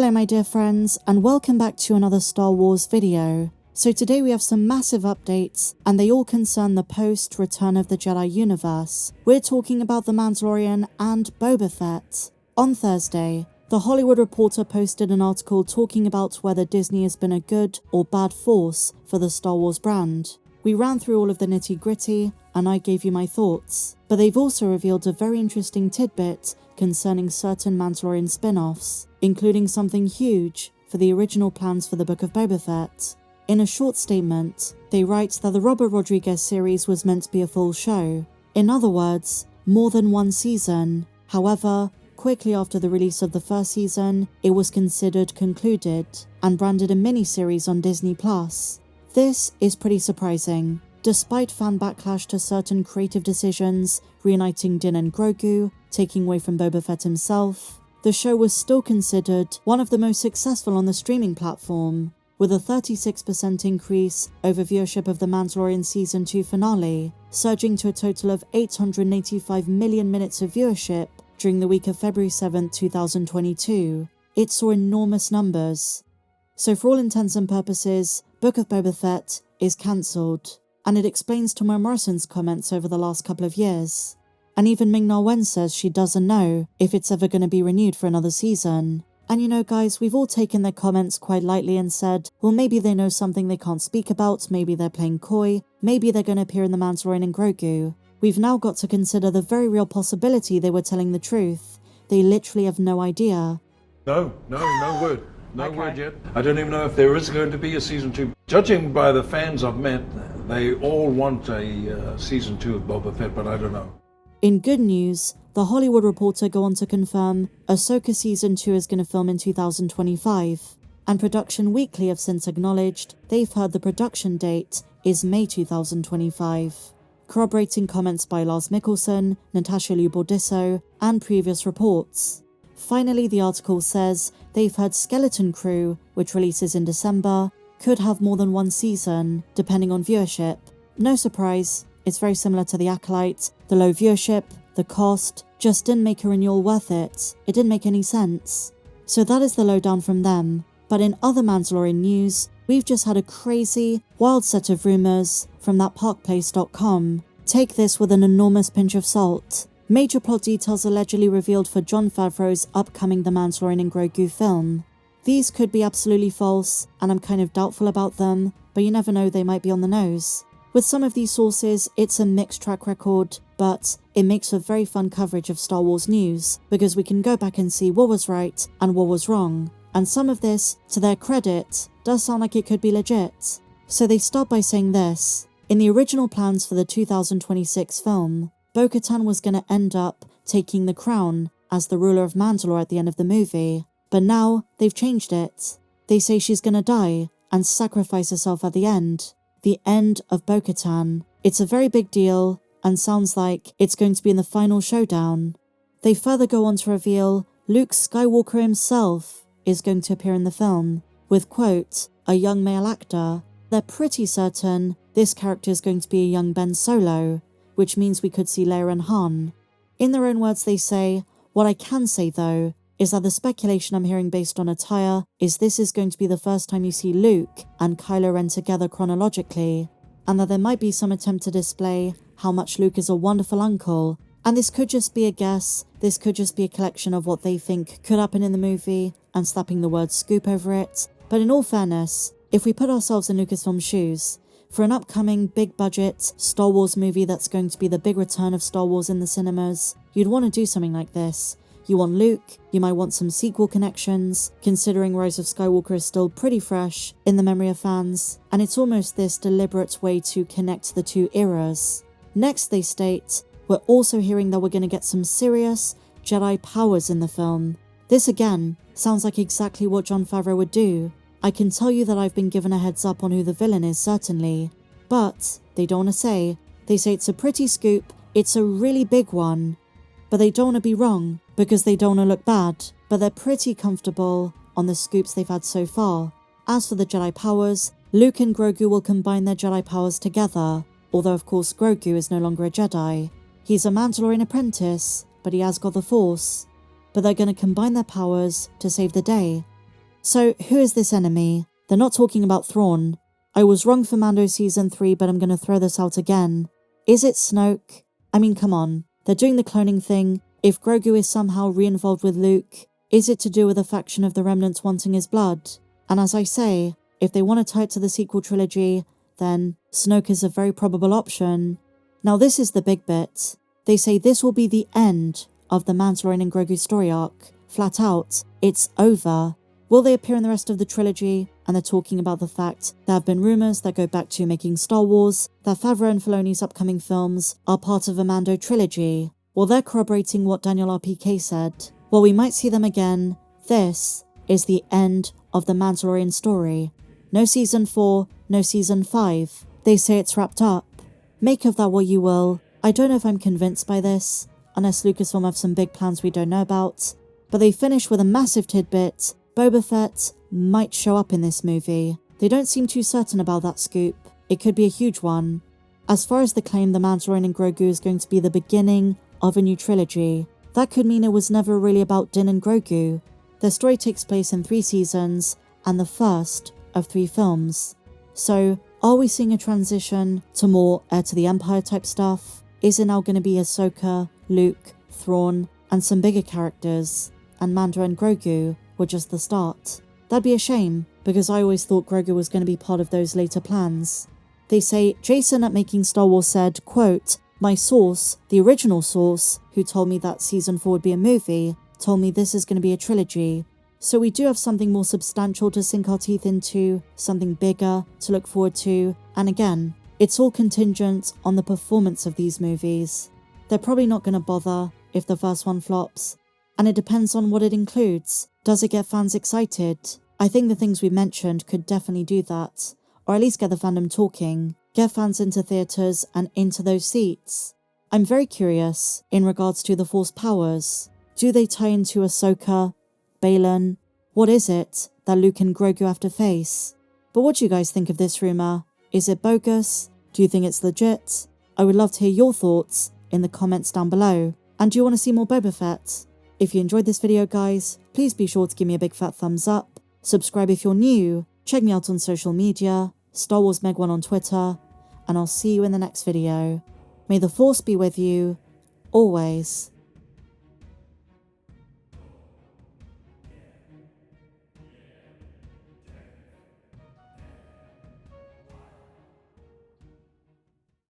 Hello my dear friends, and welcome back to another Star Wars video. So today we have some massive updates, and they all concern the post-Return of the Jedi universe. We're talking about The Mandalorian and Boba Fett. On Thursday, The Hollywood Reporter posted an article talking about whether Disney has been a good or bad force for the Star Wars brand. We ran through all of the nitty-gritty, and I gave you my thoughts. But they've also revealed a very interesting tidbit concerning certain Mandalorian spin-offs, including something huge for the original plans for the Book of Boba Fett. In a short statement, they write that the Robert Rodriguez series was meant to be a full show. In other words, more than one season. However, quickly after the release of the first season, it was considered concluded and branded a mini-series on Disney+. This is pretty surprising. Despite fan backlash to certain creative decisions, reuniting Din and Grogu, taking away from Boba Fett himself, the show was still considered one of the most successful on the streaming platform, with a 36% increase over viewership of The Mandalorian Season 2 finale, surging to a total of 885 million minutes of viewership during the week of February 7, 2022. It saw enormous numbers. So for all intents and purposes, Book of Boba Fett is cancelled, and it explains Temuera Morrison's comments over the last couple of years. And even Ming-Na Wen says she doesn't know if it's ever going to be renewed for another season. And you know guys, we've all taken their comments quite lightly and said, well maybe they know something they can't speak about, maybe they're playing coy, maybe they're going to appear in The Mandalorian and Grogu. We've now got to consider the very real possibility they were telling the truth. They literally have no idea. No word. No word yet. I don't even know if there is going to be a season 2. Judging by the fans I've met, they all want a season 2 of Boba Fett, but I don't know. In good news, The Hollywood Reporter go on to confirm Ahsoka Season 2 is going to film in 2025, and Production Weekly have since acknowledged they've heard the production date is May 2025, corroborating comments by Lars Mikkelsen, Natasha Liu Bordisso, and previous reports. Finally, the article says they've heard Skeleton Crew, which releases in December, could have more than one season, depending on viewership. No surprise, it's very similar to The Acolyte. The low viewership, the cost, just didn't make a renewal worth it. It didn't make any sense. So that is the lowdown from them. But in other Mandalorian news, we've just had a crazy, wild set of rumours from that parkplace.com. Take this with an enormous pinch of salt. Major plot details allegedly revealed for Jon Favreau's upcoming The Mandalorian and Grogu film. These could be absolutely false, and I'm kind of doubtful about them, but you never know, they might be on the nose. With some of these sources, it's a mixed track record, but it makes for very fun coverage of Star Wars news, because we can go back and see what was right and what was wrong. And some of this, to their credit, does sound like it could be legit. So they start by saying this: in the original plans for the 2026 film, Bo-Katan was going to end up taking the crown as the ruler of Mandalore at the end of the movie, but now they've changed it. They say she's going to die and sacrifice herself at the end. The end of Bo-Katan. It's a very big deal and sounds like it's going to be in the final showdown. They further go on to reveal Luke Skywalker himself is going to appear in the film, with quote, a young male actor. They're pretty certain this character is going to be a young Ben Solo, which means we could see Leia and Han. In their own words they say, what I can say though, is that the speculation I'm hearing based on attire is this is going to be the first time you see Luke and Kylo Ren together chronologically, and that there might be some attempt to display how much Luke is a wonderful uncle, and this could just be a guess, this could just be a collection of what they think could happen in the movie, and slapping the word scoop over it. But in all fairness, if we put ourselves in Lucasfilm's shoes, for an upcoming big-budget Star Wars movie that's going to be the big return of Star Wars in the cinemas, you'd want to do something like this. You want Luke, you might want some sequel connections, considering Rise of Skywalker is still pretty fresh in the memory of fans, and it's almost this deliberate way to connect the two eras. Next they state, we're also hearing that we're going to get some serious Jedi powers in the film. This again sounds like exactly what Jon Favreau would do. I can tell you that I've been given a heads up on who the villain is, certainly. But they don't want to say. They say it's a pretty scoop, it's a really big one. But they don't want to be wrong, because they don't want to look bad. But they're pretty comfortable on the scoops they've had so far. As for the Jedi powers, Luke and Grogu will combine their Jedi powers together. Although of course Grogu is no longer a Jedi. He's a Mandalorian apprentice, but he has got the Force. But they're going to combine their powers to save the day. So who is this enemy? They're not talking about Thrawn. I was wrong for Mando Season 3, but I'm going to throw this out again. Is it Snoke? I mean, come on. They're doing the cloning thing. If Grogu is somehow re-involved with Luke, is it to do with a faction of the remnants wanting his blood? And as I say, if they want to tie it to the sequel trilogy, then Snoke is a very probable option. Now this is the big bit. They say this will be the end of the Mandalorian and Grogu story arc. Flat out, it's over. Will they appear in the rest of the trilogy? And they're talking about the fact there have been rumours that go back to making Star Wars, that Favreau and Filoni's upcoming films are part of a Mando trilogy. Well, they're corroborating what Daniel RPK said. While we might see them again, this is the end of the Mandalorian story. No Season 4, no Season 5. They say it's wrapped up. Make of that what you will. I don't know if I'm convinced by this, unless Lucasfilm have some big plans we don't know about. But they finish with a massive tidbit. Boba Fett might show up in this movie. They don't seem too certain about that scoop. It could be a huge one. As far as the claim the Mandalorian and Grogu is going to be the beginning of a new trilogy, that could mean it was never really about Din and Grogu. Their story takes place in 3 seasons and the first of 3 films. So, are we seeing a transition to more Heir to the Empire type stuff? Is it now going to be Ahsoka, Luke, Thrawn, and some bigger characters? And Mando and Grogu were just the start. That'd be a shame, because I always thought Grogu was going to be part of those later plans. They say Jason at Making Star Wars said, quote, "My source, the original source, who told me that Season 4 would be a movie, told me this is going to be a trilogy. So we do have something more substantial to sink our teeth into, something bigger to look forward to, and again, it's all contingent on the performance of these movies. They're probably not going to bother if the first one flops, and it depends on what it includes. Does it get fans excited? I think the things we mentioned could definitely do that, or at least get the fandom talking, get fans into theatres and into those seats. I'm very curious in regards to the Force powers. Do they tie into Ahsoka, Baylan? What is it that Luke and Grogu have to face? But what do you guys think of this rumour? Is it bogus? Do you think it's legit? I would love to hear your thoughts in the comments down below. And do you want to see more Boba Fett? If you enjoyed this video, guys, please be sure to give me a big fat thumbs up. Subscribe if you're new. Check me out on social media, Star Wars Meg1 on Twitter, and I'll see you in the next video. May the Force be with you, always.